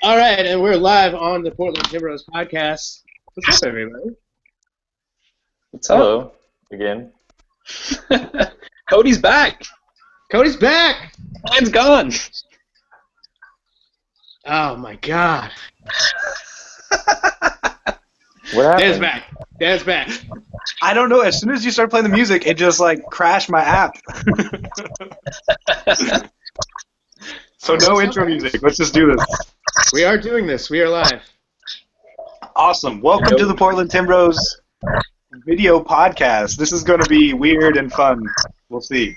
All right, and we're live on the Portland Timbros Podcast. What's up, everybody? What's up? Hello, again. Cody's back. Cody's back! Mine's gone. Oh, my God. What happened? Dan's back. Dan's back. I don't know. As soon as you start playing the music, it just like crashed my app. So no intro music. Let's just do this. We are doing this. We are live. Awesome. Welcome to the Portland Timbros video podcast. This is going to be weird and fun. We'll see.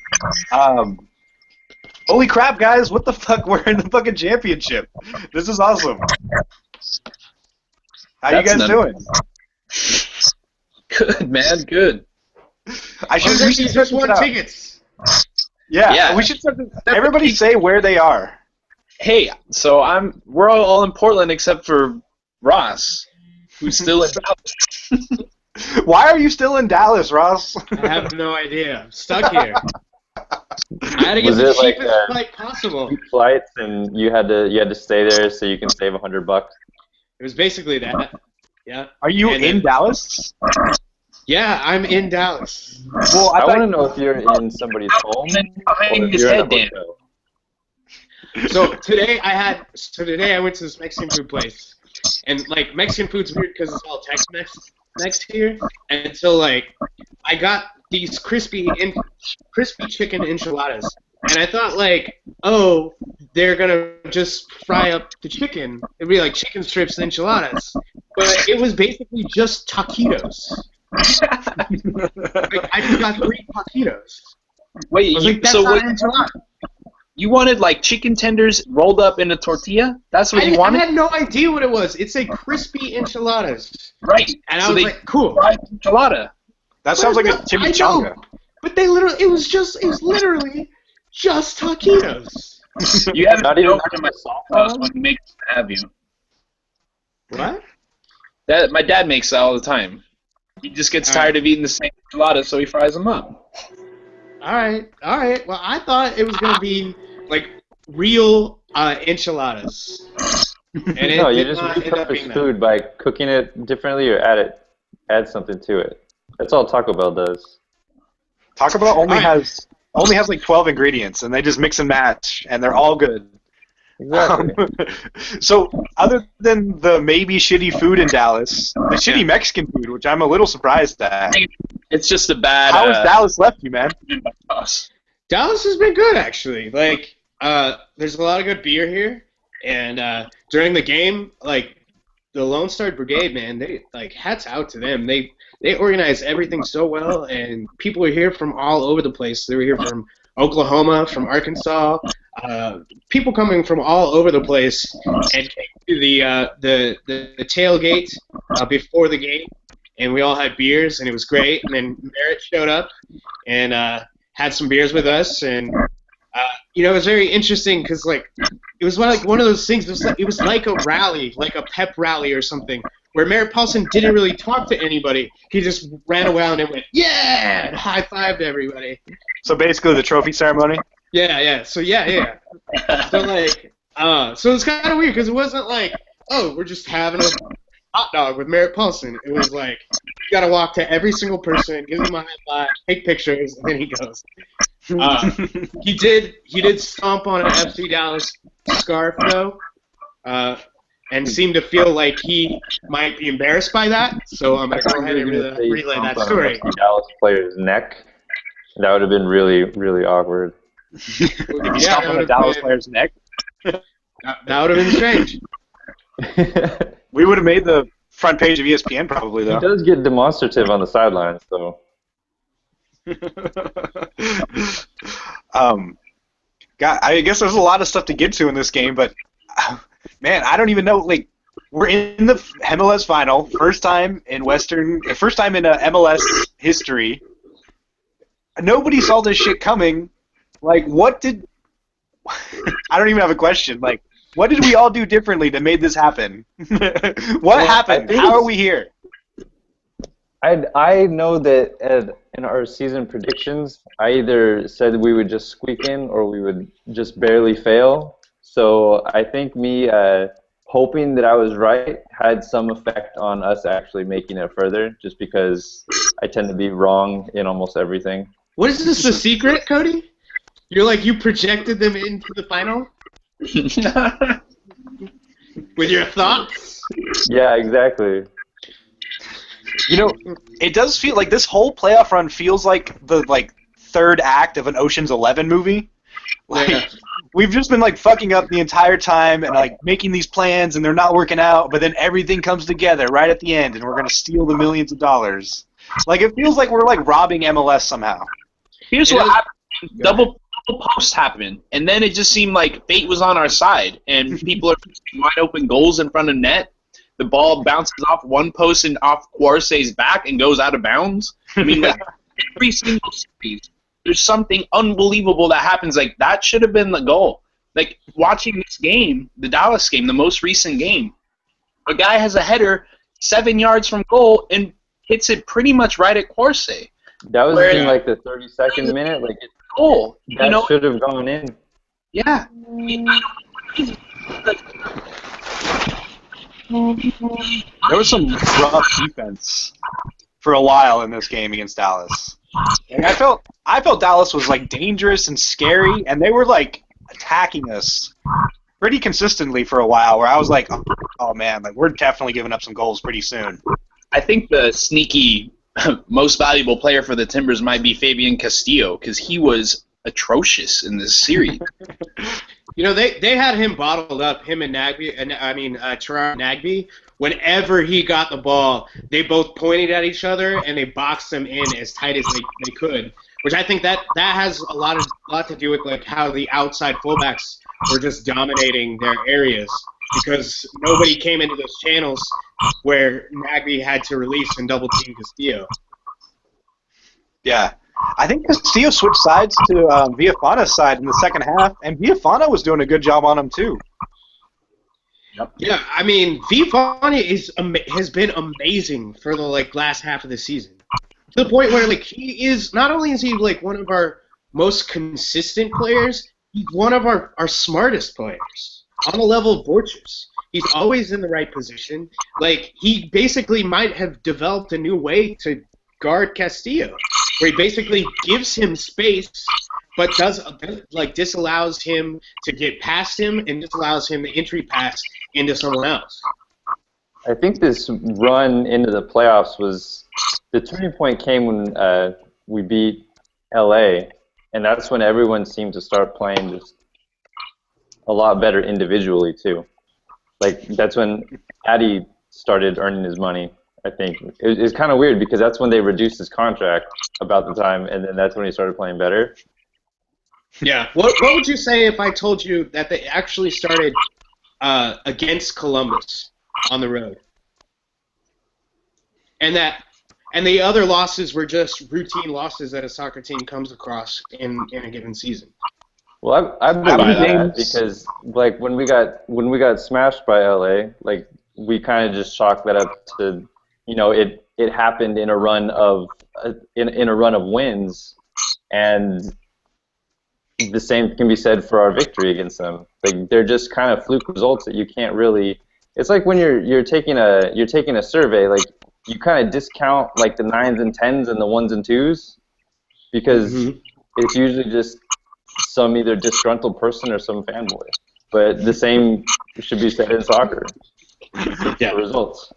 Holy crap, guys! What the fuck? We're in the fucking championship. This is awesome. How you guys doing? Good, man. Good. We just won tickets. Yeah, we should start this. Everybody say where they are. Hey, so we're all in Portland except for Ross, who's still in Dallas. Why are you still in Dallas, Ross? I have no idea. I'm stuck here. I had to get Was the it like cheapest flight possible. flights, and you had to stay there so you can save $100. It was basically that. Yeah. Are you And in then- Dallas? Yeah, I'm in Dallas. Well, I thought- want to know if you're in somebody's home or Behind if his you're in a head, Dan. hotel. So today I went to this Mexican food place, and like Mexican food's weird because it's all Tex-Mex next here, and so like I got these crispy chicken enchiladas, and I thought like, oh, they're gonna just fry up the chicken. It'd be like chicken strips and enchiladas, but it was basically just taquitos. Like, I just got 3 taquitos. Wait, I was like, that's so not what, an enchilada. you wanted like chicken tenders rolled up in a tortilla? That's what you I wanted? had no idea what it was. It's a crispy enchiladas. Right. And so I was they like, cool. fried enchilada. That sounds like a I chimichanga. know, but it was literally just taquitos. You have Not to even go to my soft house when he makes it have you. What? My dad makes that all the time. He just gets tired of eating the same enchilada, so he fries them up. All right. Well, I thought it was gonna be like real enchiladas. And it No, you did just not end up repurpose being that. food by cooking it differently or add something to it. That's all Taco Bell does. Taco Bell only Alright. has like 12 ingredients, and they just mix and match, and they're all good. Exactly. So, other than the maybe shitty food in Dallas, the shitty Mexican food, which I'm a little surprised at, It's just a bad. how has Dallas left you, man? sauce. Dallas has been good actually. Like, there's a lot of good beer here, and during the game, like the Lone Star Brigade, man, they like hats out to them. They organize everything so well, and people are here from all over the place. They were here from Oklahoma, from Arkansas, people coming from all over the place, and came to the tailgate before the game, and we all had beers, and it was great. And then Merritt showed up and had some beers with us, and it was very interesting because like it was like one of those things. It was like a rally, like a pep rally or something, where Merritt Paulson didn't really talk to anybody. He just ran around and went, yeah, and high-fived everybody. So basically, the trophy ceremony. Yeah. So yeah. So like, so it's kind of weird because it wasn't like, oh, we're just having a hot dog with Merritt Paulson. It was like, you gotta walk to every single person, give them a high five, take pictures, and then he goes. He did stomp on an FC Dallas scarf though, and seemed to feel like he might be embarrassed by that. So I'm gonna go ahead and relay that story. On a Dallas player's neck. That would have been really, really awkward. If you Yeah, stomp that on a would've Dallas been- player's neck, That would have been strange. we would have made the front page of ESPN probably, He though. does get demonstrative on the sidelines, though. God, I guess there's a lot of stuff to get to in this game, but man, I don't even know. Like, we're in the MLS final, first time in MLS history. Nobody saw this shit coming. Like, what did? I don't even have a question. Like, what did we all do differently that made this happen? What happened? I think How are it's- we here? I know that in our season predictions, I either said we would just squeak in or we would just barely fail. So I think me hoping that I was right had some effect on us actually making it further, just because I tend to be wrong in almost everything. What is this, the secret, Cody? You projected them into the final? With your thoughts? Yeah, exactly. It does feel like this whole playoff run feels like the third act of an Ocean's 11 movie. Yeah. We've just been fucking up the entire time and making these plans and they're not working out, but then everything comes together right at the end and we're gonna steal the millions of dollars. It feels like we're robbing MLS somehow. Here's what happened. Double post happened, and then it just seemed like fate was on our side, and people are wide open goals in front of net. The ball bounces off one post and off Quarce's back and goes out of bounds. I mean, every single series, there's something unbelievable that happens. That should have been the goal. Watching this game, the Dallas game, the most recent game, a guy has a header 7 yards from goal and hits it pretty much right at Quarce. That was in the 32nd minute. Goal. That should have gone in. Yeah. There was some rough defense for a while in this game against Dallas. And I felt Dallas was dangerous and scary, and they were attacking us pretty consistently for a while. Where I was like, oh man, we're definitely giving up some goals pretty soon. I think the sneaky most valuable player for the Timbers might be Fabian Castillo, because he was atrocious in this series. They had him bottled up, him and Nagby, Terran Nagby. Whenever he got the ball, they both pointed at each other and they boxed him in as tight as they could. Which I think that has a lot to do with how the outside fullbacks were just dominating their areas, because nobody came into those channels where Nagby had to release and double team Castillo. Yeah. I think Castillo switched sides to Villafana's side in the second half, and Villafana was doing a good job on him too. Yep. Yeah, Villafana has been amazing for the last half of the season, to the point where he is not only is he one of our most consistent players, he's one of our smartest players on the level of Borchers. He's always in the right position. He basically might have developed a new way to guard Castillo, where he basically gives him space, but disallows him to get past him and disallows him the entry pass into someone else. I think this run into the playoffs was the turning point came when we beat LA, and that's when everyone seemed to start playing just a lot better individually too. That's when Addy started earning his money. I think it's kind of weird because that's when they reduced his contract about the time, and then that's when he started playing better. Yeah. What would you say if I told you that they actually started against Columbus on the road, and the other losses were just routine losses that a soccer team comes across in a given season? Well, I believe that because when we got smashed by LA, we kind of just chalked that up to it happened in a run of wins, and the same can be said for our victory against them. They're just kind of fluke results that you can't really. It's like when you're taking a survey, you kind of discount the 9s and 10s and the 1s and 2s because it's usually just some either disgruntled person or some fanboy. But the same should be said in soccer. Yeah. The results.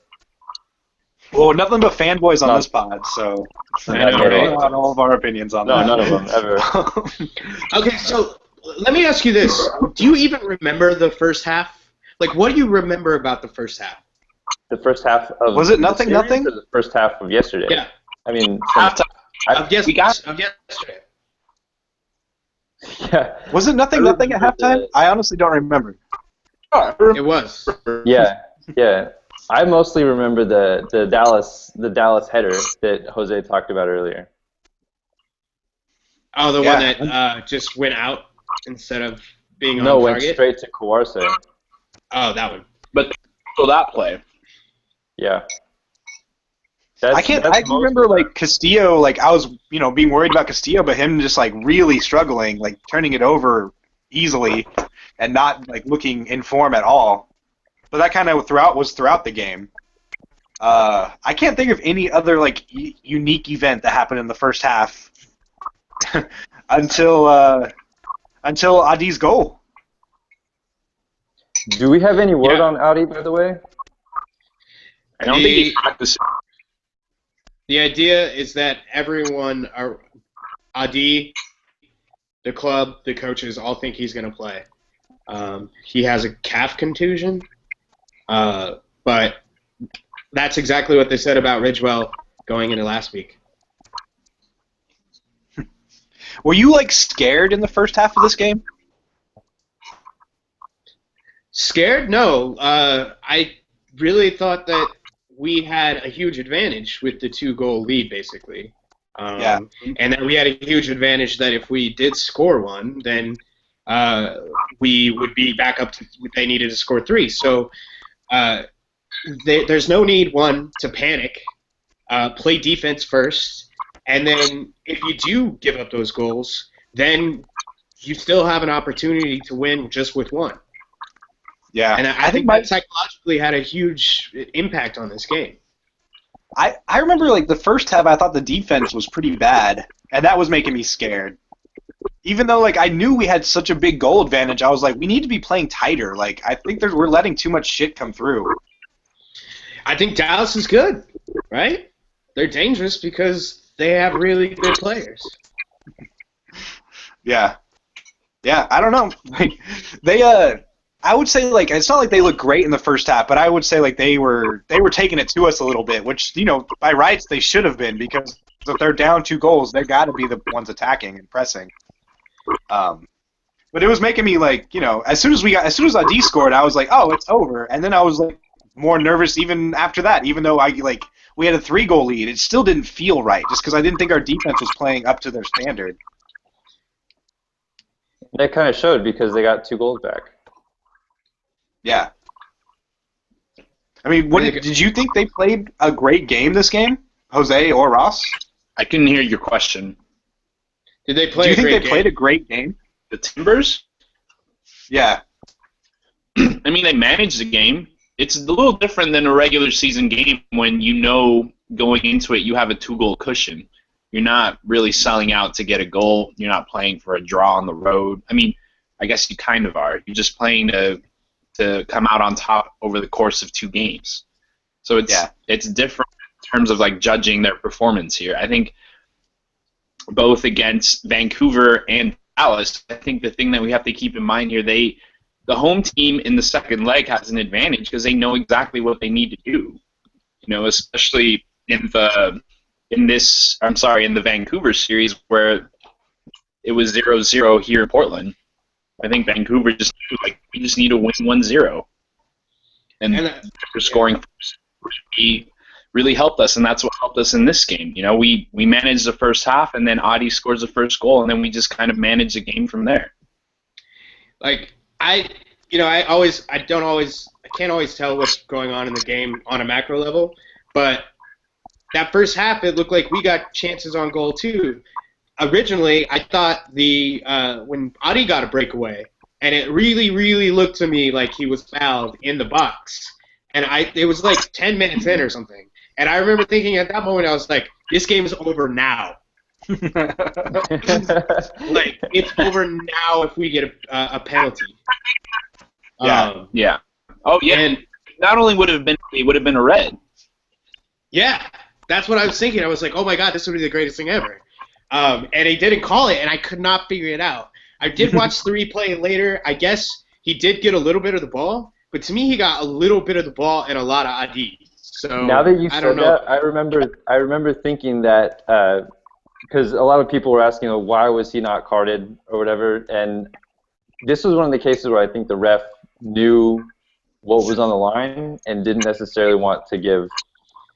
Well, nothing but fanboys on this pod, so I know, right? on all of our opinions on that. No, none of them ever. Okay, so let me ask you this: do you even remember the first half? What do you remember about the first half? The first half of was it nothing? Or Nothing. the first half of yesterday. Yeah. I mean, Of yesterday. Yeah. Was it nothing? Nothing at halftime? I honestly don't remember. It was. Yeah. I mostly remember the Dallas header that Jose talked about earlier. Oh, the one that just went out instead of being on target? No, went straight to Quarce. Oh, that one. But so that play. Yeah. I can remember Castillo, I was being worried about Castillo, but him just really struggling, turning it over easily and not looking in form at all. but that kind of was throughout the game. I can't think of any other like unique event that happened in the first half until Adi's goal. Do we have any word on Adi, by the way? I don't think he practiced. The idea is that everyone, Adi, the club, the coaches, all think he's going to play. He has a calf contusion, but that's exactly what they said about Ridgewell going into last week. Were you like scared in the first half of this game? Scared? No. I really thought that we had a huge advantage with the 2-goal lead, basically. Yeah. And that we had a huge advantage that if we did score one, then we would be back up to they needed to score 3. So there's no need, one, to panic, play defense first, and then if you do give up those goals, then you still have an opportunity to win just with one. Yeah, and I think that psychologically had a huge impact on this game. I remember like the first half, I thought the defense was pretty bad, and that was making me scared. Even though like I knew we had such a big goal advantage, I was like, we need to be playing tighter. Like I think we're letting too much shit come through. I think Dallas is good, right? They're dangerous because they have really good players. Yeah, I don't know. Like they I would say like it's not like they look great in the first half, but I would say like they were taking it to us a little bit, which by rights they should have been, because if they're down 2 goals, they got to be the ones attacking and pressing. But it was making me like as soon as Adi scored, I was like, oh, it's over, and then I was like more nervous even after that, even though we had a 3-goal lead, it still didn't feel right, just because I didn't think our defense was playing up to their standard. That kind of showed because they got 2 goals back. Yeah. I mean, did you think they played a great game this game, Jose or Ross? I couldn't hear your question. Did they play? Do you think they played a great game? The Timbers? Yeah. I mean, they managed the game. It's a little different than a regular season game when going into it you have a 2-goal cushion. You're not really selling out to get a goal. You're not playing for a draw on the road. I mean, I guess you kind of are. You're just playing to come out on top over the course of 2 games. So it's different in terms of like judging their performance here. I think both against Vancouver and Dallas, I think the thing that we have to keep in mind here, the home team in the second leg has an advantage because they know exactly what they need to do. Especially in the Vancouver series where it was 0-0 here in Portland. I think Vancouver just knew, we just need to win 1-0. And for scoring first really helped us, and that's what helped us in this game. We managed the first half, and then Adi scores the first goal, and then we just kind of managed the game from there. Like, I can't always tell what's going on in the game on a macro level, but that first half, it looked like we got chances on goal too. Originally, I thought when Adi got a breakaway, and it really, really looked to me like he was fouled in the box, and it was like 10 minutes in or something, and I remember thinking at that moment, I was like, this game is over now. Like, it's over now if we get a penalty. Yeah. Oh, yeah. And not only would it have been a red. Yeah, that's what I was thinking. I was like, oh my god, this would be the greatest thing ever. And he didn't call it, and I could not figure it out. I did watch the replay later. I guess he did get a little bit of the ball, but to me, he got a little bit of the ball and a lot of ID. So now that you said that, I remember thinking that because a lot of people were asking, why was he not carded or whatever, and this was one of the cases where I think the ref knew what was on the line and didn't necessarily want to give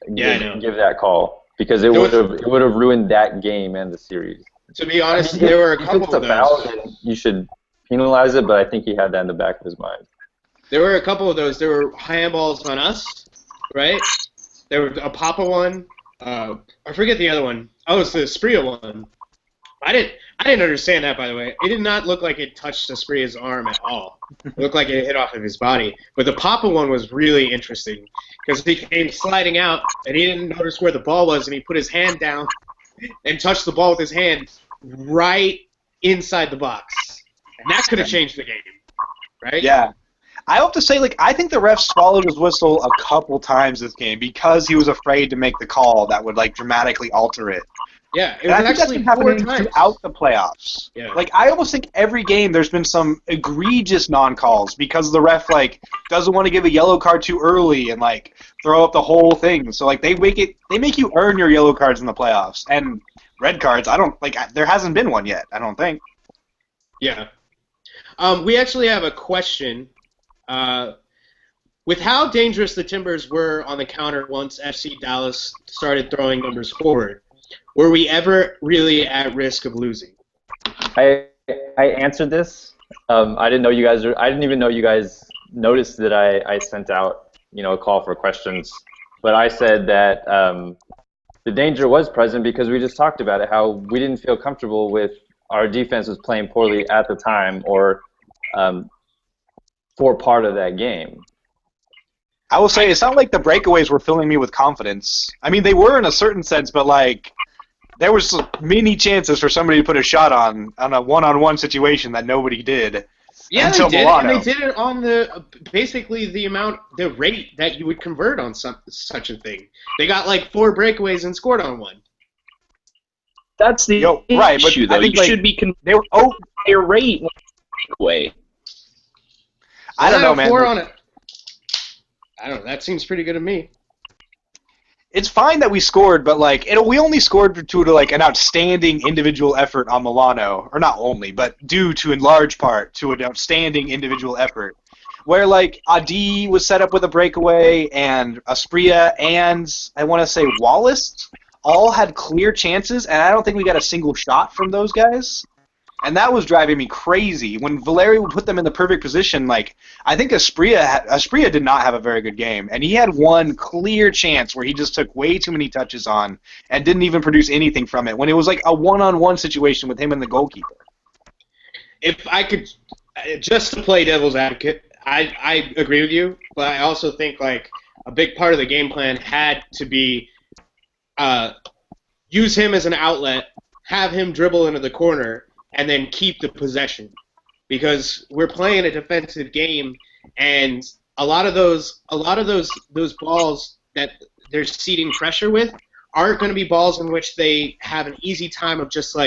that call. Because it would have ruined that game and the series. To be honest, there were a couple of those. Foul, you should penalize it, but I think he had that in the back of his mind. There were a couple of those. There were handballs on us, right? There was a Papa one. I forget the other one. Oh, it's the Spria one. I didn't understand that, by the way. It did not look like it touched Aspria's arm at all. It looked like it hit off of his body. But the Papa one was really interesting because he came sliding out and he didn't notice where the ball was, and he put his hand down and touched the ball with his hand right inside the box. And that could have changed the game, right? Yeah. I have to say, I think the ref swallowed his whistle a couple times this game because he was afraid to make the call that would, dramatically alter it. Yeah, it and was I think actually that's been 4 happening times throughout the playoffs. Yeah. I almost think every game there's been some egregious non-calls because the ref doesn't want to give a yellow card too early and throw up the whole thing. So they make you earn your yellow cards in the playoffs, and red cards. I don't there hasn't been one yet. I don't think. Yeah. We actually have a question. With how dangerous the Timbers were on the counter once FC Dallas started throwing numbers forward, were we ever really at risk of losing? I answered this. I didn't even know you guys noticed that I sent out a call for questions. But I said that the danger was present because we just talked about it, how we didn't feel comfortable with our defense was playing poorly at the time or for part of that game. I will say, it's not like the breakaways were filling me with confidence. I mean, they were in a certain sense, but there was many chances for somebody to put a shot on a one-on-one situation that nobody did. Yeah, until they did, Milano. and they did it on basically the rate that you would convert on such a thing. They got 4 breakaways and scored on one. That's the issue, right, but though. I think, you should be they were their rate breakaway. I don't know, man. 4 on it. I don't know. That seems pretty good to me. It's fine that we scored, but we only scored due to an outstanding individual effort on Milano, or not only, but due to in large part to an outstanding individual effort, where Adi was set up with a breakaway, and Aspria and I want to say Wallace all had clear chances, and I don't think we got a single shot from those guys. And that was driving me crazy. When Valeri would put them in the perfect position, I think Aspria did not have a very good game. And he had one clear chance where he just took way too many touches on and didn't even produce anything from it, when it was a one-on-one situation with him and the goalkeeper. If I could, just to play devil's advocate, I agree with you, but I also think a big part of the game plan had to be use him as an outlet, have him dribble into the corner, and then keep the possession, because we're playing a defensive game, and a lot of those balls that they're seeding pressure with aren't going to be balls in which they have an easy time of just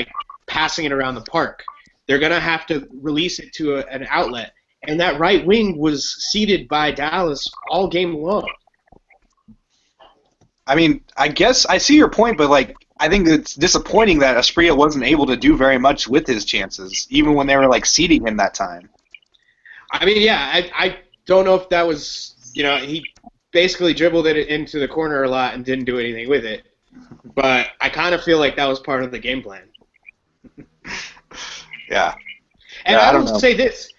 passing it around the park. They're going to have to release it to an outlet, and that right wing was seeded by Dallas all game long. I mean, I guess I see your point, but I think it's disappointing that Aspria wasn't able to do very much with his chances, even when they were seeding him that time. I mean, yeah, I don't know if that was, he basically dribbled it into the corner a lot and didn't do anything with it. But I kind of feel like that was part of the game plan. Yeah. And yeah, I will say this,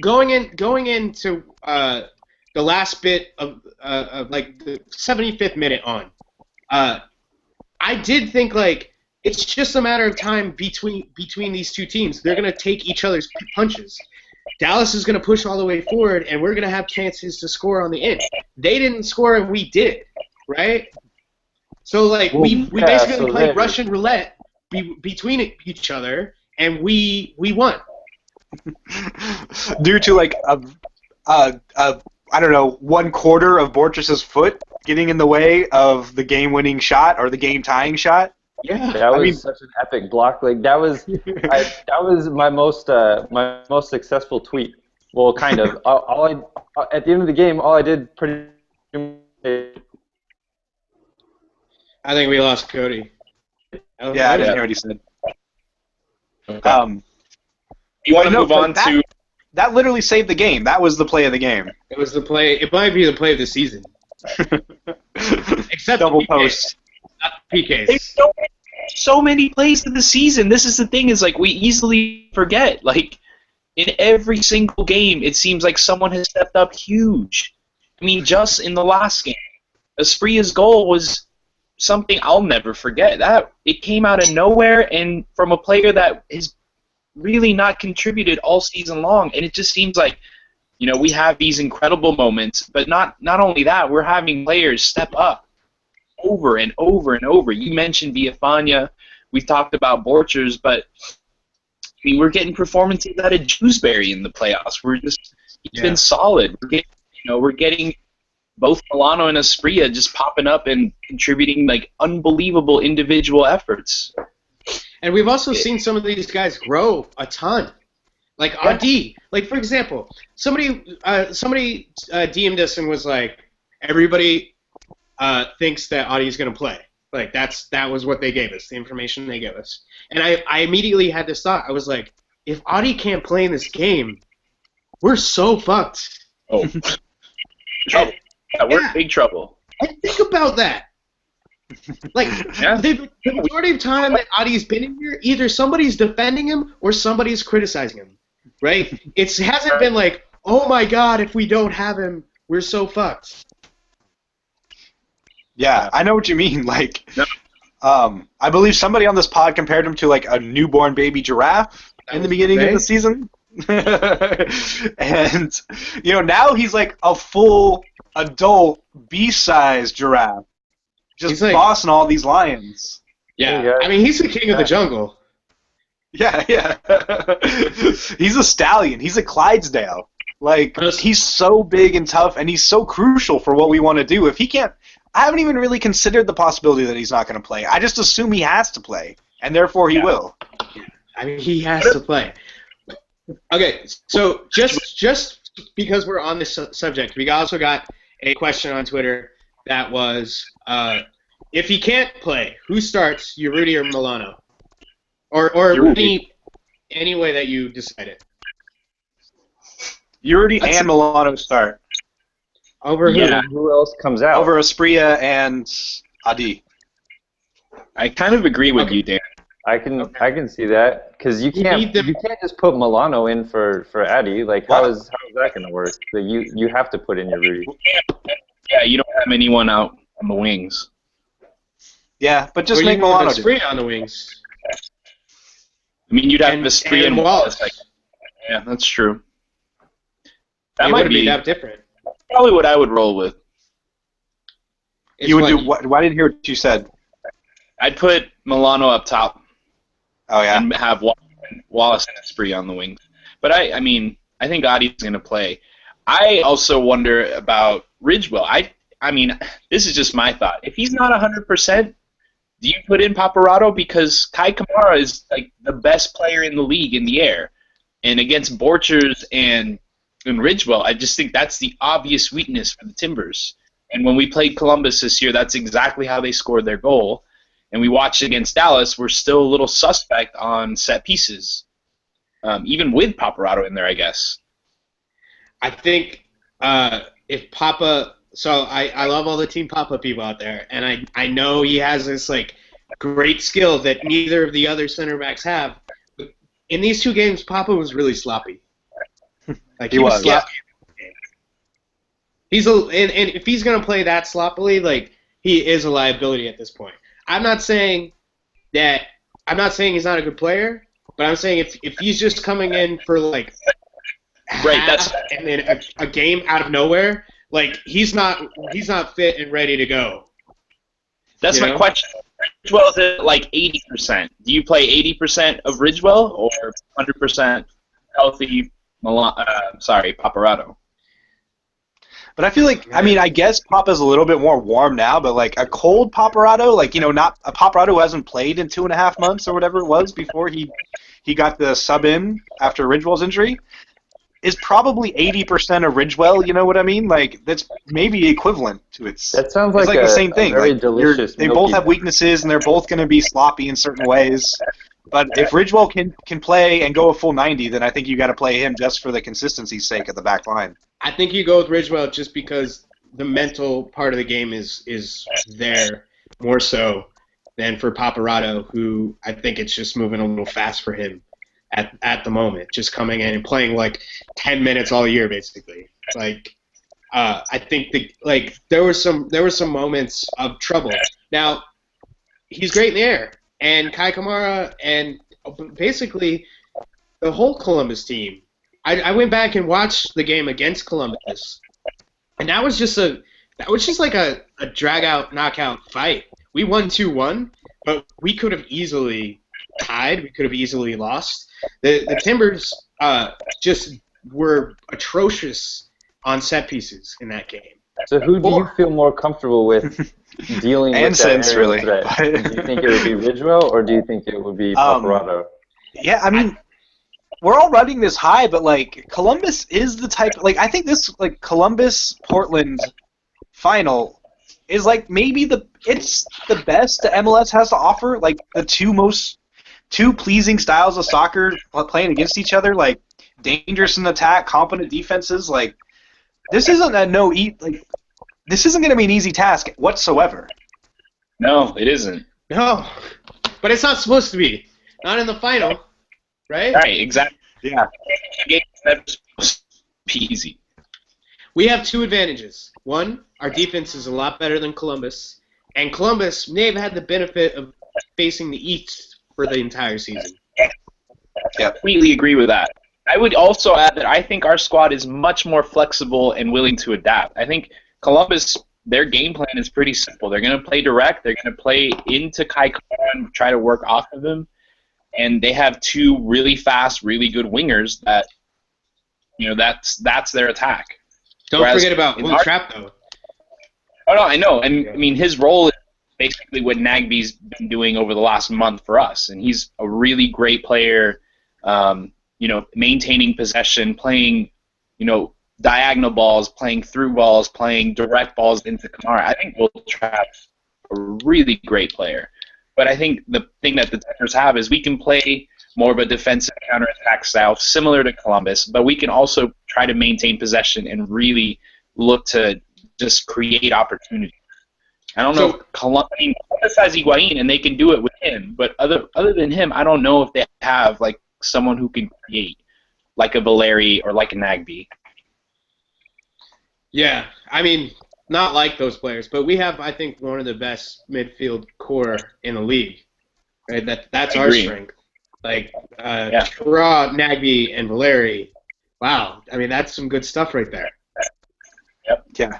going into the last bit of the 75th minute on, I did think it's just a matter of time between these two teams. They're going to take each other's punches. Dallas is going to push all the way forward, and we're going to have chances to score on the end. They didn't score, and we did, right? So we basically played Russian roulette between each other, and we won. Due to I don't know, 1/4 of Borches's foot getting in the way of the game-winning shot or the game-tying shot. Yeah, that was such an epic block. That was that was my most successful tweet. Well, kind of. At the end of the game, all I did pretty. I think we lost Cody. Yeah, I didn't hear what he said. Okay. You want to move on to? That literally saved the game. That was the play of the game. It was the play. It might be the play of the season. Except double PKs, post. not PKs. There's so many plays of the season. This is the thing, is we easily forget. In every single game, it seems like someone has stepped up huge. I mean, just in the last game, Aspria's goal was something I'll never forget. That it came out of nowhere and from a player that has really not contributed all season long. And it just seems like, we have these incredible moments, but not only that, we're having players step up over and over and over. You mentioned Villafaña. We've talked about Borchers, but we're getting performances out of Dewsbury in the playoffs. He's been solid. We're getting both Milano and Asprilla just popping up and contributing like unbelievable individual efforts. And we've also seen some of these guys grow a ton. Like Adi, like for example, somebody DM'd us and was like, everybody thinks that Adi's going to play. Like that was what they gave us, the information they gave us. And I immediately had this thought. I was like, if Adi can't play in this game, we're so fucked. Oh, trouble. Yeah, we're in big trouble. And think about that. Like, the majority of time that Adi's been in here, either somebody's defending him or somebody's criticizing him, right? It hasn't been like, oh my god, if we don't have him, we're so fucked. Yeah, I know what you mean. Like, I believe somebody on this pod compared him to like a newborn baby giraffe in the beginning of the season. And now he's like a full adult beast-sized giraffe, just like, bossing all these lions. Yeah, I mean he's the king of the jungle. Yeah. He's a stallion. He's a Clydesdale. Like, he's so big and tough, and he's so crucial for what we want to do. If he can't, I haven't even really considered the possibility that he's not going to play. I just assume he has to play, and therefore he will. I mean, he has to play. Okay, so just because we're on this subject, we also got a question on Twitter that was, if he can't play, who starts, Urruti or Milano? Or any way that you decided. Urruti and Milano start. Over who? Yeah. Who else comes out? Over Asprilla and Adi. I kind of agree with you, Dan. I can see that because you can't just put Milano in for Adi. Like how is that going to work? You have to put in Urruti. Yeah, you don't have anyone out on the wings. Yeah, but just make Milano Asprilla on the wings. I mean, you'd have Asprilla and Wallace. Yeah, that's true. That might be that different. Probably what I would roll with. You would do what? Why didn't hear what you said? I'd put Milano up top. Oh yeah. And have Wallace and Asprilla on the wings. But I mean, I think Adi's going to play. I also wonder about Ridgewell. I mean, this is just my thought. If he's not 100%, do you put in Paparazzo? Because Kai Kamara is like the best player in the league in the air. And against Borchers and Ridgewell, I just think that's the obvious weakness for the Timbers. And when we played Columbus this year, that's exactly how they scored their goal. And we watched against Dallas, we're still a little suspect on set pieces, even with Paparazzo in there, I guess. I think if Papa, so I love all the Team Papa people out there, and I know he has this like great skill that neither of the other center backs have. But in these two games, Papa was really sloppy. Like he was sloppy. Yeah. And if he's gonna play that sloppily, like he is a liability at this point. I'm not saying he's not a good player, but I'm saying if he's just coming in for like and then a game out of nowhere, like he's not fit and ready to go. That's my question. Ridgewell is at like 80%. Do you play 80% of Ridgewell or 100% healthy Paparazzo? But I feel like, I mean, I guess Papa's a little bit more warm now, but like a cold Paparazzo, like, not a Paparazzo who hasn't played in 2.5 months or whatever it was before he got the sub in after Ridgewell's injury, is probably 80% of Ridgewell, you know what I mean? Like, that's maybe equivalent to it. That sounds like the same thing. Very like, delicious. They both have weaknesses, and they're both going to be sloppy in certain ways. But if Ridgewell can play and go a full 90, then I think you got to play him just for the consistency's sake at the back line. I think you go with Ridgewell just because the mental part of the game is there more so than for Paparazzo, who I think it's just moving a little fast for him at the moment, just coming in and playing like 10 minutes all year basically. Like I think there were some moments of trouble. Now, he's great in the air, and Kai Kamara, and basically the whole Columbus team. I went back and watched the game against Columbus, and that was just like a drag out knockout fight. We won 2-1, but we could have easily tied. We could have easily lost. The Timbers just were atrocious on set pieces in that game. So who do you feel more comfortable with dealing with that aerial threat? Do you think it would be Ridgewell, or do you think it would be Paparotto? Yeah, I mean, we're all running this high, but like Columbus is the type. Like I think this like Columbus Portland final is like maybe it's the best the MLS has to offer. Like the two pleasing styles of soccer playing against each other. Like dangerous in attack, competent defenses. Like this isn't this isn't going to be an easy task whatsoever. No, it isn't. No, but it's not supposed to be. Not in the final, right? Right, exactly. Yeah. The game's never supposed to be easy. We have two advantages. One, our defense is a lot better than Columbus, and Columbus may have had the benefit of facing the East for the entire season. Yeah, completely agree with that. I would also add that I think our squad is much more flexible and willing to adapt. I think Columbus, their game plan is pretty simple. They're going to play direct. They're going to play into Kai Kamara and try to work off of him. And they have two really fast, really good wingers that, that's their attack. Don't forget about Will Trapp, though. Oh, no, I know. And, I mean, his role is basically what Nagbe's been doing over the last month for us. And he's a really great player, maintaining possession, playing, diagonal balls, playing through balls, playing direct balls into Kamara. I think Will Trapp's a really great player. But I think the thing that the Tigers have is we can play more of a defensive counterattack style, similar to Columbus, but we can also try to maintain possession and really look to just create opportunities. I don't know if Columbus has Higuain, and they can do it with him, but other than him, I don't know if they have like someone who can create, like a Valeri or like a Nagbe. Yeah, I mean, not like those players, but we have, I think, one of the best midfield core in the league. Right, that's our strength. Like Kara, Nagbe, and Valeri. Wow, I mean that's some good stuff right there. Yep. Yeah.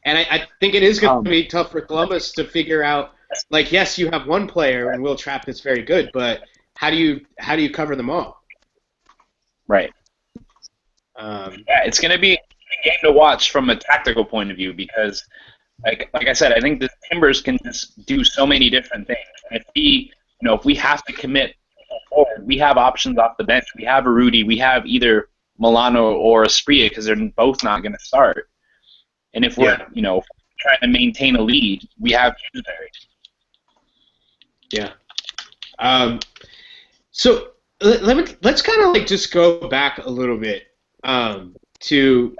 And I think it is going to be tough for Columbus to figure out. Like, yes, you have one player, and Will Trapp is very good, but how do you cover them all? Right. It's going to be a game to watch from a tactical point of view because, like I said, I think the Timbers can just do so many different things. And if we have to commit forward, we have options off the bench. We have a Rudy. We have either Milano or Asprilla because they're both not going to start. And if we're trying to maintain a lead, we have Dewsbury. Yeah. So let's kind of like just go back a little bit to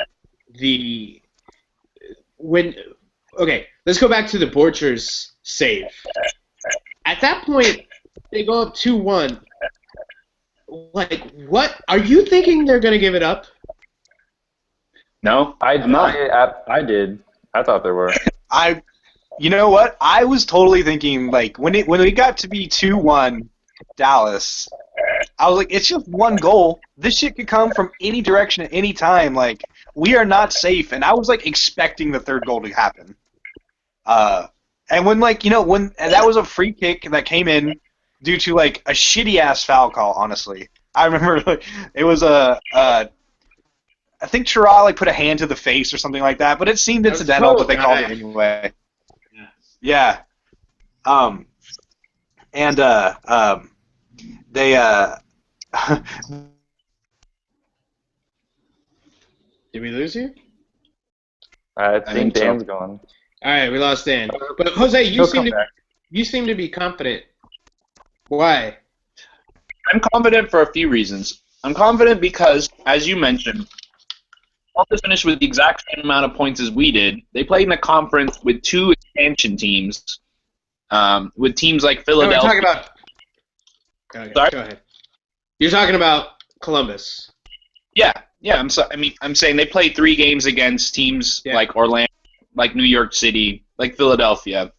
let's go back to the Borchers save. At that point, they go up 2-1. Like, what are you thinking they're gonna give it up? No, I'm not. I did. I thought there were. You know what? I was totally thinking like when it got to be 2-1 Dallas, I was like, it's just one goal. This shit could come from any direction at any time. Like we are not safe, and I was like expecting the third goal to happen. And when when that was a free kick that came in due to like a shitty ass foul call. Honestly, I remember it was I think Chirag like put a hand to the face or something like that, but it seemed incidental, but they called it anyway. Yeah. They Did we lose you? I think Dan's gone. All right, we lost Dan. But Jose, you seem to be confident. Why? I'm confident for a few reasons. I'm confident because, as you mentioned, Columbus finished with the exact same amount of points as we did. They played in a conference with two expansion teams, with teams like Philadelphia. No, we're talking about. Sorry? Go ahead. You're talking about Columbus. Yeah, Yeah, I'm saying they played 3 games against teams like Orlando, like New York City, like Philadelphia.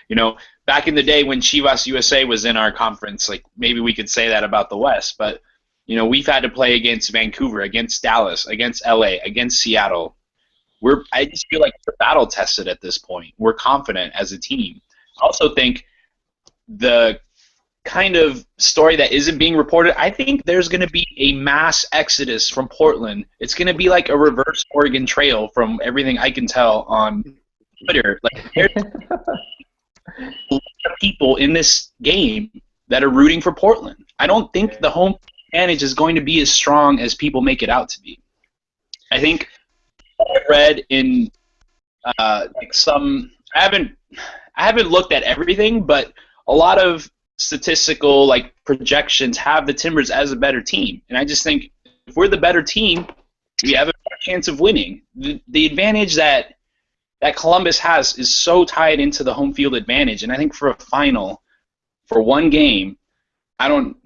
You know, back in the day when Chivas USA was in our conference, like maybe we could say that about the West, but you know, we've had to play against Vancouver, against Dallas, against LA, against Seattle. I just feel like we're battle tested at this point. We're confident as a team. I also think the kind of story that isn't being reported, I think there's going to be a mass exodus from Portland. It's going to be like a reverse Oregon Trail from everything I can tell on Twitter. Like, there's a lot of people in this game that are rooting for Portland. I don't think the home advantage is going to be as strong as people make it out to be. I think I read in like some I haven't looked at everything, but a lot of statistical like projections have the Timbers as a better team, and I just think if we're the better team, we have a better chance of winning. The advantage that Columbus has is so tied into the home field advantage, and I think for a final, for one game, I'm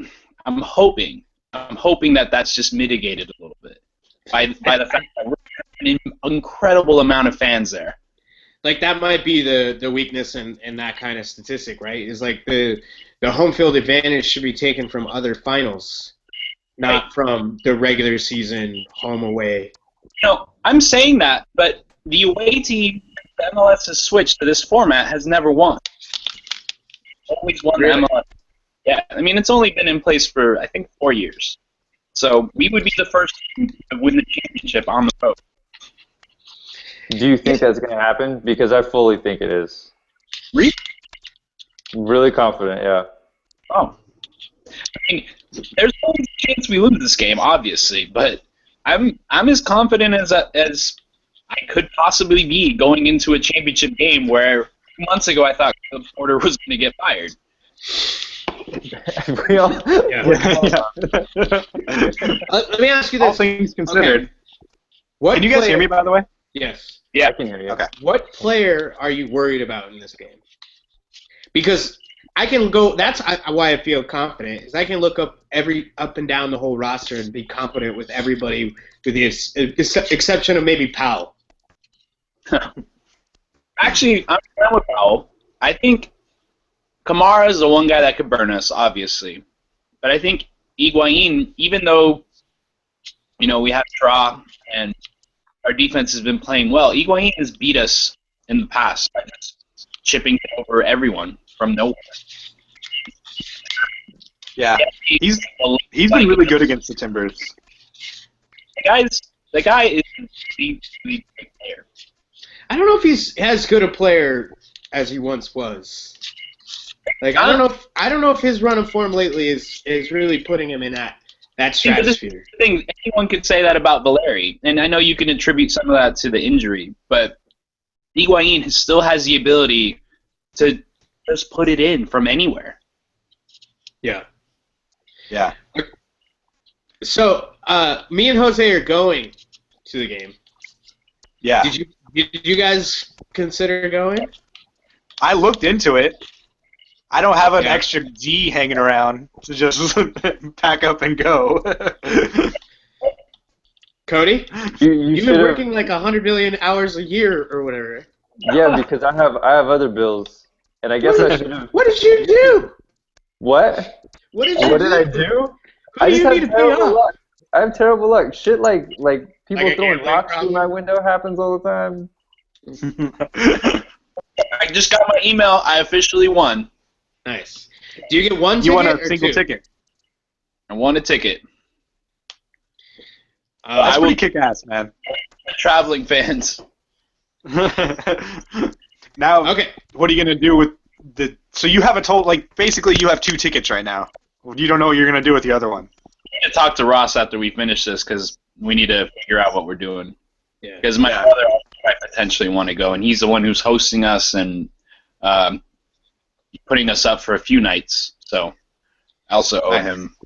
hoping that that's just mitigated a little bit by the fact that we're an incredible amount of fans there. Like, that might be the weakness in that kind of statistic, right? Is like the home field advantage should be taken from other finals, not from the regular season home away. You know, I'm saying that, but the away team, the MLS has switched to this format, has never won. Always won the MLS. Yeah, I mean, it's only been in place for, I think, 4 years. So we would be the first team to win the championship on the road. Do you think that's going to happen? Because I fully think it is. Really? Really confident, yeah. Oh. I mean, there's always a chance we lose this game, obviously, but I'm as confident as I could possibly be going into a championship game where 2 months ago I thought Caleb Porter was going to get fired. Let me ask you this. All things considered. Okay. Can you guys hear me, by the way? Yes. Yeah. I can hear you. Okay. What player are you worried about in this game? Because I can go. That's why I feel confident. Is I can look up and down the whole roster and be confident with everybody, with the exception of maybe Powell. Actually, I'm down with Powell. I think Kamara is the one guy that could burn us, obviously. But I think Higuain, even though, you know, we have draw and our defense has been playing well, Higuain has beat us in the past by just chipping over everyone from nowhere. Yeah, he's been really good against the Timbers. The guy is the great player. I don't know if he's as good a player as he once was. Like, I don't know if his run of form lately is really putting him in that stratosphere. Anyone could say that about Valeri, and I know you can attribute some of that to the injury, but Higuain still has the ability to just put it in from anywhere. Yeah. Yeah. So, me and Jose are going to the game. Yeah. Did you guys consider going? I looked into it. I don't have an extra G hanging around to just pack up and go. Cody, You've been working like 100 million hours a year or whatever. Yeah, because I have other bills, and I guess I should have. What did you do? What? What did you do? What did I do? Who do you need to pay off? luck. I have terrible luck. Shit like people Like a throwing gambling rocks through problem? my window happens all the time. I just got my email. I officially won. Nice. Do you get one ticket You want a or single two? ticket? I won a ticket. That's pretty kick-ass, man. Traveling fans. Now, Okay. what are you going to do with the... So you have a total... Like, basically, you have 2 tickets right now. You don't know what you're going to do with the other one. I need to talk to Ross after we finish this because we need to figure out what we're doing. Yeah. Because my brother might potentially want to go, and he's the one who's hosting us and putting us up for a few nights. So I also owe him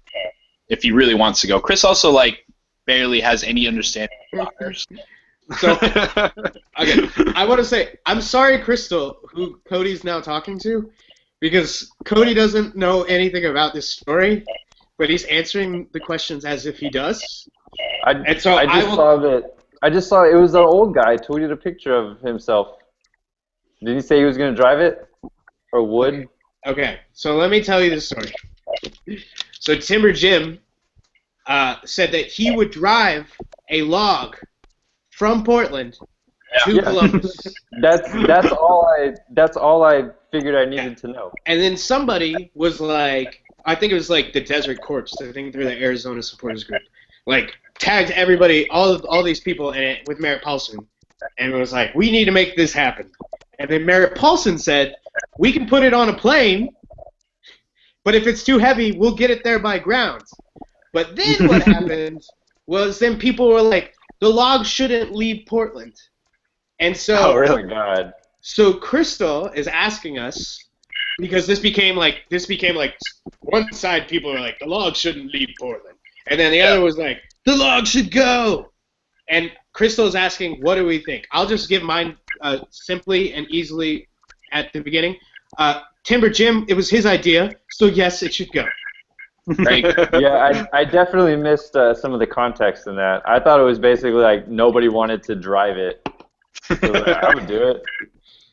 if he really wants to go. Chris also barely has any understanding of soccer. So, okay, I want to say, I'm sorry, Crystal, who Cody's now talking to, because Cody doesn't know anything about this story, but he's answering the questions as if he does. I just saw it was an old guy tweeted a picture of himself. Did he say he was going to drive it? Or would? Okay, so let me tell you the story. So Timber Jim said that he would drive a log from Portland to Columbus. That's all I figured I needed to know. And then somebody was like, I think it was like the Desert Corps. I think they're the Arizona supporters group. Like tagged everybody, all these people in it with Merritt Paulson, and it was like, we need to make this happen. And then Merritt Paulson said, we can put it on a plane, but if it's too heavy, we'll get it there by ground. But then what happened was then people were like, the log shouldn't leave Portland. And so, oh, really? God. So Crystal is asking us, because this became like one side people are like, the log shouldn't leave Portland. And then the other was like, the log should go. And Crystal is asking, what do we think? I'll just give mine simply and easily at the beginning. Timber Jim, it was his idea, so yes, it should go. Right. Yeah, I definitely missed some of the context in that. I thought it was basically like nobody wanted to drive it. So I would do it.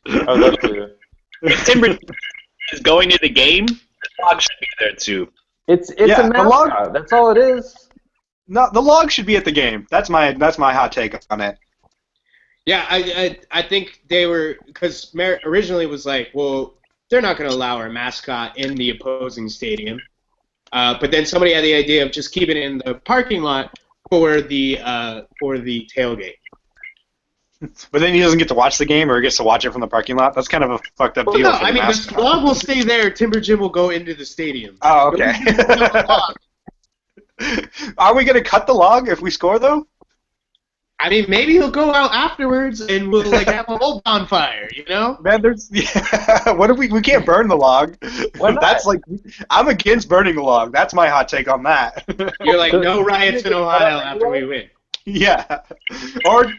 I would love to. If Timber is going to the game, the log should be there too. It's a mascot. That's all it is. No, the log should be at the game. That's my hot take on it. Yeah, I think they were, because Merritt originally was like, well, they're not going to allow our mascot in the opposing stadium. But then somebody had the idea of just keeping it in the parking lot for the tailgate. But then he doesn't get to watch the game, or he gets to watch it from the parking lot. That's kind of a fucked up deal. No, for the mascot. The log will stay there. Timber Jim will go into the stadium. Oh, okay. Are we going to cut the log if we score, though? I mean, maybe he'll go out afterwards and we'll like have a whole bonfire, you know? Man, what if we can't burn the log? That's like, I'm against burning the log. That's my hot take on that. You're like, no riots in Ohio after we win. Yeah. Or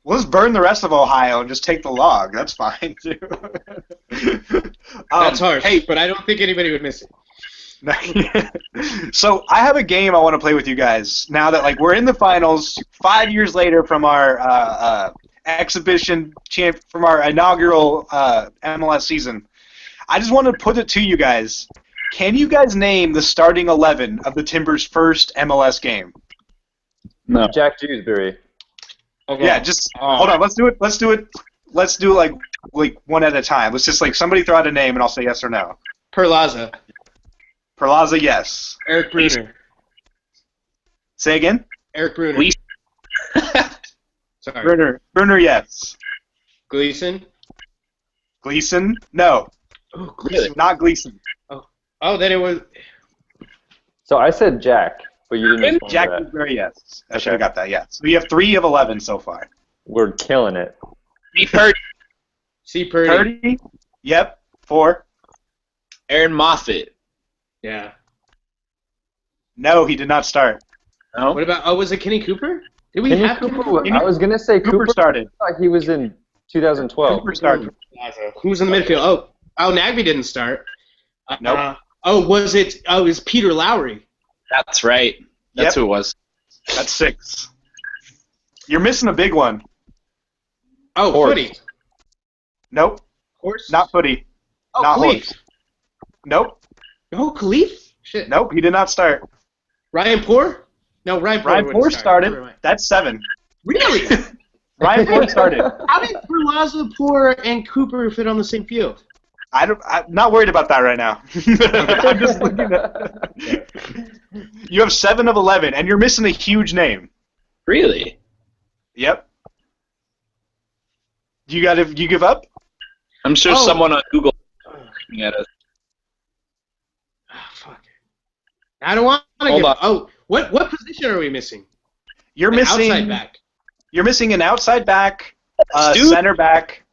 let's burn the rest of Ohio and just take the log. That's fine too. That's harsh, but I don't think anybody would miss it. So I have a game I want to play with you guys now that like we're in the finals 5 years later from our from our inaugural MLS season. I just want to put it to you guys. Can you guys name the starting 11 of the Timbers' first MLS game? No. Jack Dewsbury. Okay. Yeah, just hold on. Let's do it like one at a time. Let's just like somebody throw out a name and I'll say yes or no. Perlaza. Perlaza, yes. Eric Bruner. Say again? Eric Bruner. Sorry. Bruner, yes. Gleason. Gleason? No. Oh, Gleason. Not Gleason. Oh, then it was. So I said Jack, but you didn't. Jack Dewsbury, yes. I should have got that, yeah. So we have 3 of 11 so far. We're killing it. C. Purdy. Yep. 4. Aaron Moffat. Yeah. No, he did not start. No. What about? Oh, was it Kenny Cooper? Did we Kenny have Cooper? I was gonna say Cooper started. I thought he was in 2012. Cooper started. Who's in the midfield? Oh, Nagby didn't start. Nope. Was it? Oh, it was Peter Lowry. That's right. That's who it was. That's 6. You're missing a big one. Oh, Horse. Footy. Nope. Horse. Not Footy. Oh, not Khalif. Horse. Nope. Oh, Khalif? Shit. Nope, he did not start. Ryan Poor? No, Ryan Poor started. That's 7. Really? Ryan Poor started. How did Perlaza, Poor, and Cooper fit on the same field? I'm not worried about that right now. I'm just looking at. You have 7 of 11, and you're missing a huge name. Really? Yep. You give up? I'm sure someone on Google is looking at us. Oh, fuck. I don't want to Hold give on. up. Oh, what position are we missing? You're missing outside back. You're missing an outside back, center back,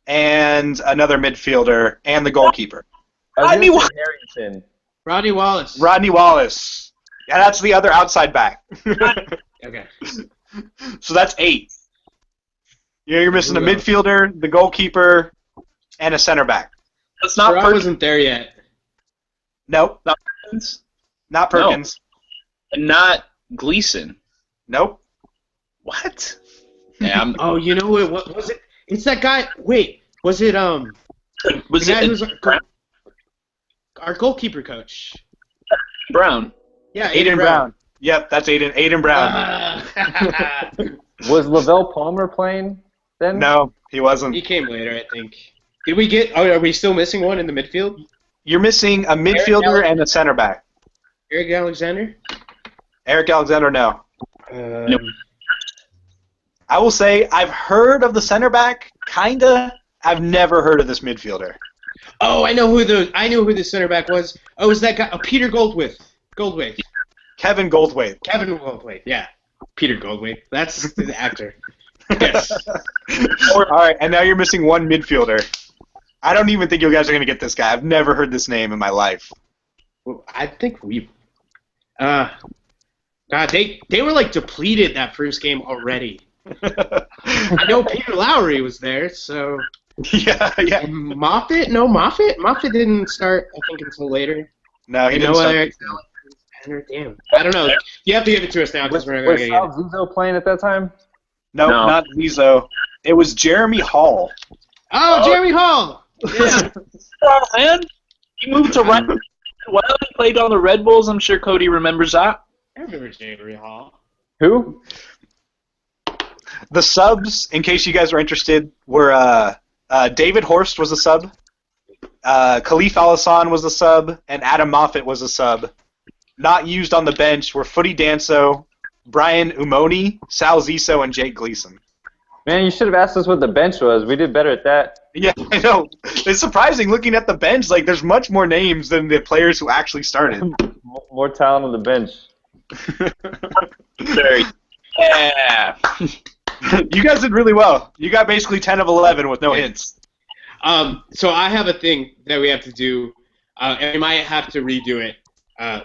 and another midfielder, and the goalkeeper. Rodney Harrington. Rodney Wallace. Rodney Wallace. Yeah, that's the other outside back. Okay. So that's 8. You're missing a midfielder, the goalkeeper, and a center back. That's not I Perkins. wasn't there yet. Nope. Not Perkins. Not Perkins. And not Gleason. Nope. What? Yeah, Oh, you know what was it? It's that guy. Wait, was it was the guy it who's our goalkeeper coach? Brown? Yeah, Aiden Brown. Yep, that's Aiden. Aiden Brown. Was Lavelle Palmer playing then? No, he wasn't. He came later, I think. Did we get? Oh, are we still missing one in the midfield? You're missing a midfielder and a center back. Eric Alexander? Eric Alexander, no. Nope. I will say I've heard of the center back, kinda. I've never heard of this midfielder. Oh, I know who the center back was. Oh, it was that guy? Oh, Peter Goldthwait. Kevin Goldthwait. Kevin Goldthwait. Yeah, Peter Goldthwait. That's the actor. Yes. All right, and now you're missing one midfielder. I don't even think you guys are gonna get this guy. I've never heard this name in my life. Well, I think we. God, they were like depleted that first game already. I know Peter Lowry was there, so. Yeah. Moffitt? No, Moffitt didn't start, I think, until later. No, he didn't start. Damn. I don't know. You have to give it to us now because we're not going to get it. Was Zizo playing at that time? No, not Zizo. It was Jeremy Hall. Oh, Jeremy Hall! Yeah. Oh, man. He moved to right. Well, he played on the Red Bulls. I'm sure Cody remembers that. I remember Jeremy Hall. Who? The subs, in case you guys are interested, were David Horst was a sub, Khalif Al-Hassan was a sub, and Adam Moffat was a sub. Not used on the bench were Footy Danso, Brian Umoni, Sal Ziso, and Jake Gleason. Man, you should have asked us what the bench was. We did better at that. Yeah, I know. It's surprising looking at the bench. Like, there's much more names than the players who actually started. More talent on the bench. Very. Yeah. You guys did really well. You got basically 10 of 11 with no hints. So I have a thing that we have to do, and we might have to redo it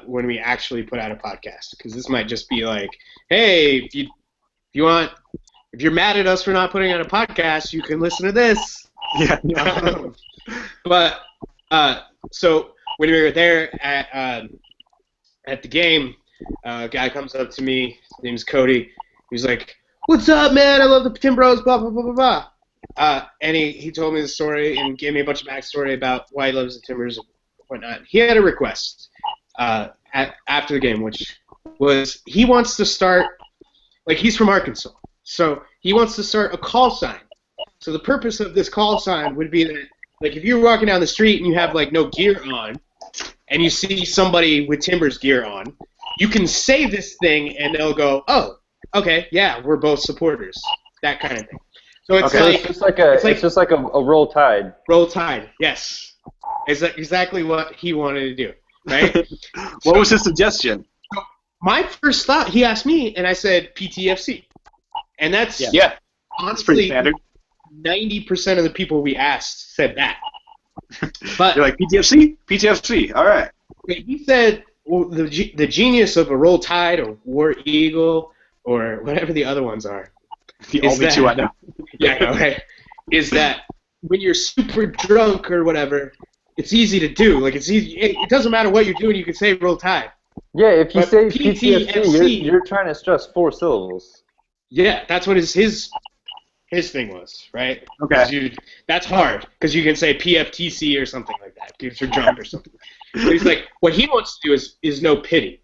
when we actually put out a podcast, because this might just be like, hey, if you're mad at us for not putting out a podcast, you can listen to this. Yeah. But so when we were there at the game, a guy comes up to me. His name's Cody. He's like, "What's up, man? I love the Timbros, blah blah blah blah blah." And he told me the story and gave me a bunch of backstory about why he loves the Timbers and whatnot. He had a request after the game, which was he wants to start, like, he's from Arkansas, so he wants to start a call sign. So the purpose of this call sign would be that, like, if you're walking down the street and you have, like, no gear on, and you see somebody with Timbers gear on, you can say this thing and they'll go, "Oh, okay, yeah, we're both supporters," that kind of thing. So it's it's just like a roll tide. Roll tide, yes. Is that exactly what he wanted to do, right? What was his suggestion? My first thought, he asked me, and I said PTFC, and that's That's pretty honestly standard. 90% of the people we asked said that. But You're like, PTFC? PTFC, all right. he said, well, the genius of a Roll Tide or War Eagle or whatever the other ones are. The is only that- two I know. Yeah, I know, right? Is that when you're super drunk or whatever, it's easy to do. Like, it's easy. It doesn't matter what you're doing. You can say Roll Tide. Yeah, if you But say PTFC, PTFC, you're trying to stress 4 syllables. Yeah, that's what his thing was, right? Okay. That's hard because you can say PFTC or something like that if you're drunk or something. But he's like, what he wants to do is no pity.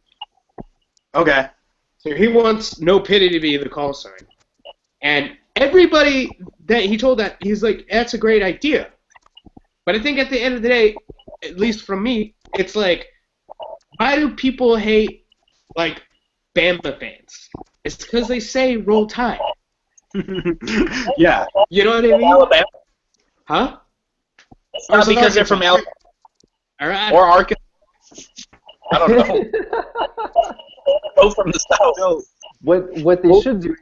Okay. So he wants no pity to be the call sign. And everybody that he told that, he's like, that's a great idea. But I think at the end of the day, at least from me, it's like, why do people hate, like, Bama fans? It's because they say Roll Tide. Yeah. You know what I mean? Alabama. Huh? It's not because they're from Alabama All right. or Arkansas. I don't know. Both from the South. What they should do,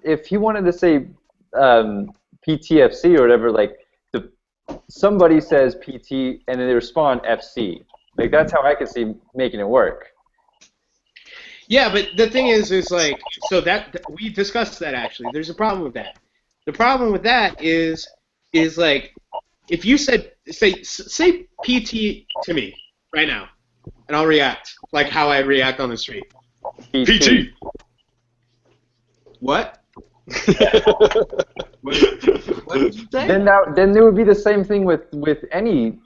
if he wanted to say PTFC or whatever, like somebody says PT and then they respond FC. Like, that's how I could see making it work. Yeah, but the thing is like, so that we discussed that actually. There's a problem with that. The problem with that is like, if you say PT to me right now, and I'll react like how I react on the street. PT. What? Then there would be the same thing with any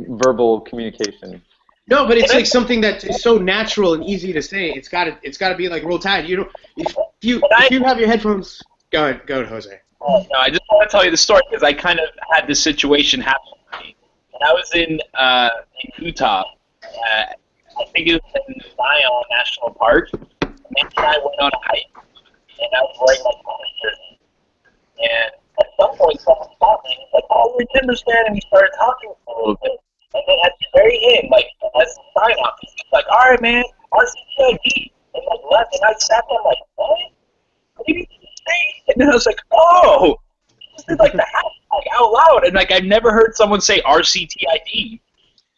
verbal communication. No, but it's like something that is so natural and easy to say. It's got to be like roll tide. You know, if you have your headphones, go ahead, Jose. No, I just want to tell you the story because I kind of had this situation happen to me. When I was in Utah, I think it was in Zion National Park. Mandy and I went on a hike, and I was wearing my Timbers jersey. And at some point, someone stopped me and was like, "Oh, we're Timbers fan," and we started talking for a little bit. And then at the very end, like as the sign off, he's like, "All right, man, RCTID," and like left, and I sat there like, "What? What did you say?" And then I was like, "Oh." Did like the hashtag out loud, and like I've never heard someone say RCTID,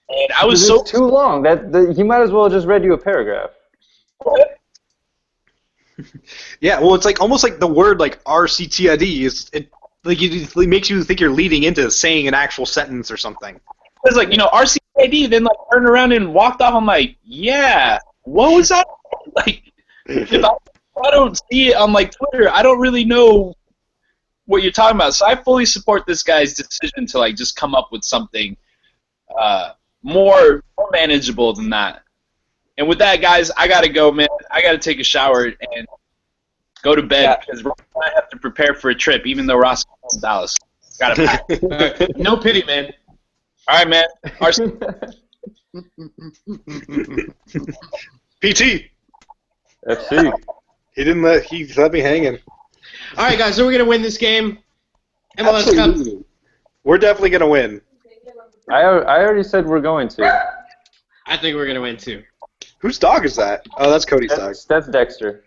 and I was so too long. He might as well have just read you a paragraph. Yeah, well, it's like almost like the word like RCTID it makes you think you're leading into saying an actual sentence or something. It's like, RCTID, then like turned around and walked off. I'm like, yeah, what was that? Like, if I don't see it on like Twitter, I don't really know what you're talking about. So I fully support this guy's decision to like just come up with something more manageable than that. And with that, guys, I gotta go, man. I gotta take a shower and go to bed because I have to prepare for a trip, even though Ross is in Dallas. Gotta pack. No pity, man. All right, man. PT. FC. He let me hanging. All right, guys, so we're gonna win this game. MLS Cup. We're definitely gonna win. I already said we're going to. I think we're gonna win too. Whose dog is that? Oh, that's Cody's dog. That's Dexter.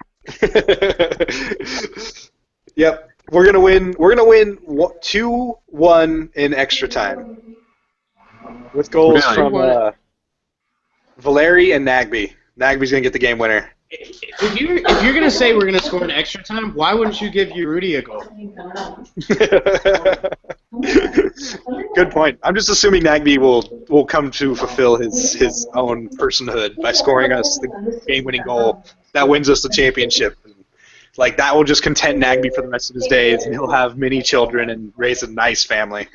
Yep, we're gonna win. We're gonna win 2-1 in extra time with goals from Valeri and Nagby. Nagby's gonna get the game winner. If you're gonna say we're gonna score in extra time, why wouldn't you give Rudy a goal? Good point. I'm just assuming Nagby will come to fulfill his own personhood by scoring us the game-winning goal that wins us the championship. Like that will just content Nagby for the rest of his days, and he'll have many children and raise a nice family.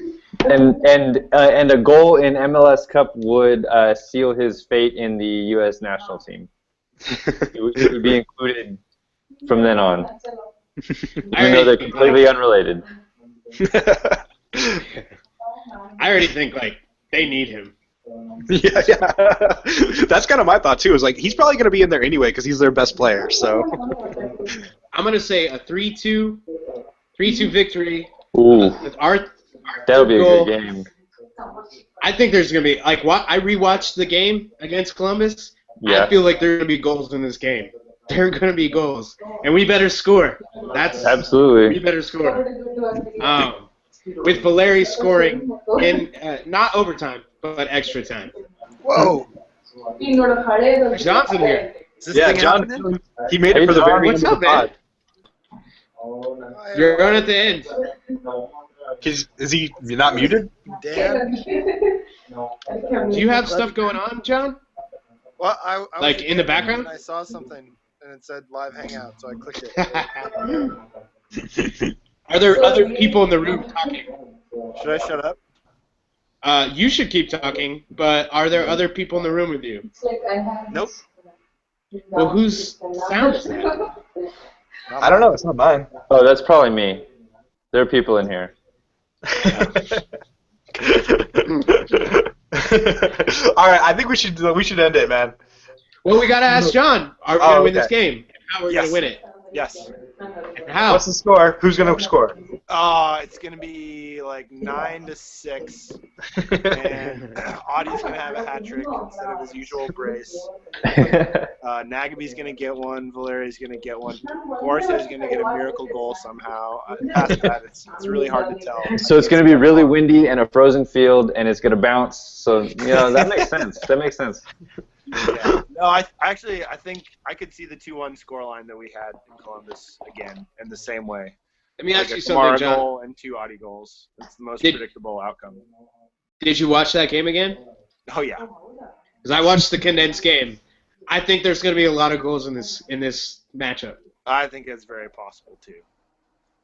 And a goal in MLS Cup would seal his fate in the U.S. national team. He would be included from then on, even though they're completely unrelated. I already think like they need him. Yeah. That's kind of my thought too. Is like he's probably going to be in there anyway because he's their best player. So I'm going to say a 3-2 victory. Ooh, that'll be a goal. good game. I think there's going to be like I rewatched the game against Columbus. Yeah. I feel like there are going to be goals in this game. There are going to be goals, and we better score. That's absolutely. We better score. With Valeri scoring in not overtime, but extra time. Whoa. John's in here. Yeah, John. He made it for the very end of the pod. You're on at the end. Is he not muted? Dan? Do you have stuff going on, John? Well, I like in the background? And I saw something and it said live hangout, so I clicked it. Are there other people in the room talking? Should I shut up? You should keep talking, but are there other people in the room with you? Nope. Well, whose sound is that? I don't know. It's not mine. Oh, that's probably me. There are people in here. All right, I think we should end it, man. Well, we gotta ask John. Are we gonna win this game? How are we gonna win it? Yes. And how? What's the score? Who's gonna score? It's gonna be like 9-6, and Audie's gonna have a hat trick instead of his usual brace. Nagaby's gonna get one. Valeri's gonna get one. Forrest is gonna get a miracle goal somehow. Past that, it's really hard to tell. So it's gonna be really windy and a frozen field, and it's gonna bounce. So that makes sense. That makes sense. Yeah. No, I think I could see the 2-1 scoreline that we had in Columbus again in the same way. Let me ask you a something, John. Goal and 2 Audie goals. It's the most predictable outcome. Did you watch that game again? Oh yeah. Because I watched the condensed game. I think there's going to be a lot of goals in this matchup. I think it's very possible too.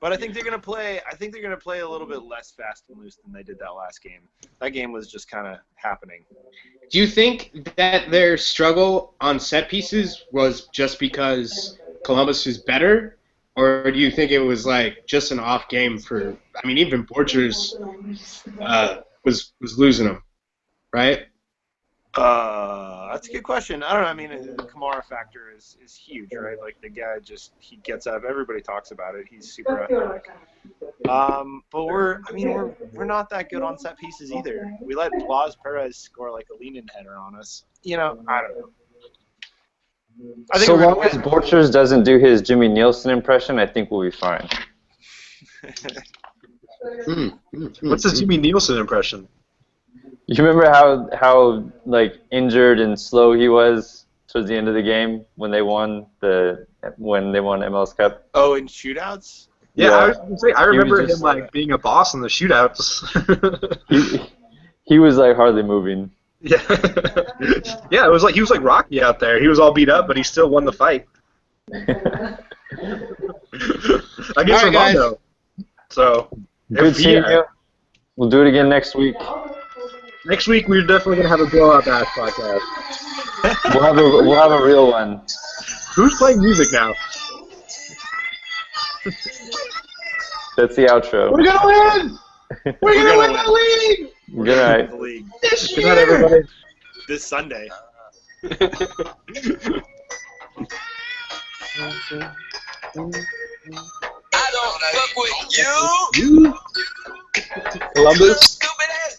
But I think they're gonna play. I think they're gonna play a little bit less fast and loose than they did that last game. That game was just kind of happening. Do you think that their struggle on set pieces was just because Columbus is better, or do you think it was like just an off game for? I mean, even Borchers was losing them, right? That's a good question. I don't know. I mean, the Kamara factor is huge, right? Like the guy he gets up. Everybody talks about it. He's super athletic. But we're not that good on set pieces either. We let Blas Perez score like a lean-in header on us. I don't know. I think so long as Borchers doesn't do his Jimmy Nielsen impression, I think we'll be fine. What's his Jimmy Nielsen impression? You remember how like injured and slow he was towards the end of the game when they won MLS Cup? Oh, in shootouts? Yeah, I was gonna say I remember him like being a boss in the shootouts. he was like hardly moving. Yeah, yeah, it was like he was like Rocky out there. He was all beat up, but he still won the fight. Against Ronaldo. So good seeing you. We'll do it again next week. Next week we're definitely gonna have a blowout bash podcast. We'll have a real one. Who's playing music now? That's the outro. We're gonna win. We're gonna win the league. Good night. This Good night, everybody. This Sunday. I don't fuck with you. Columbus.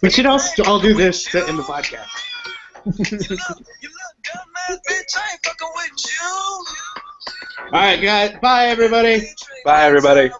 We should all do this in the podcast. You look dumbass bitch. I ain't fucking with you. All right, guys. Bye, everybody. Bye, everybody.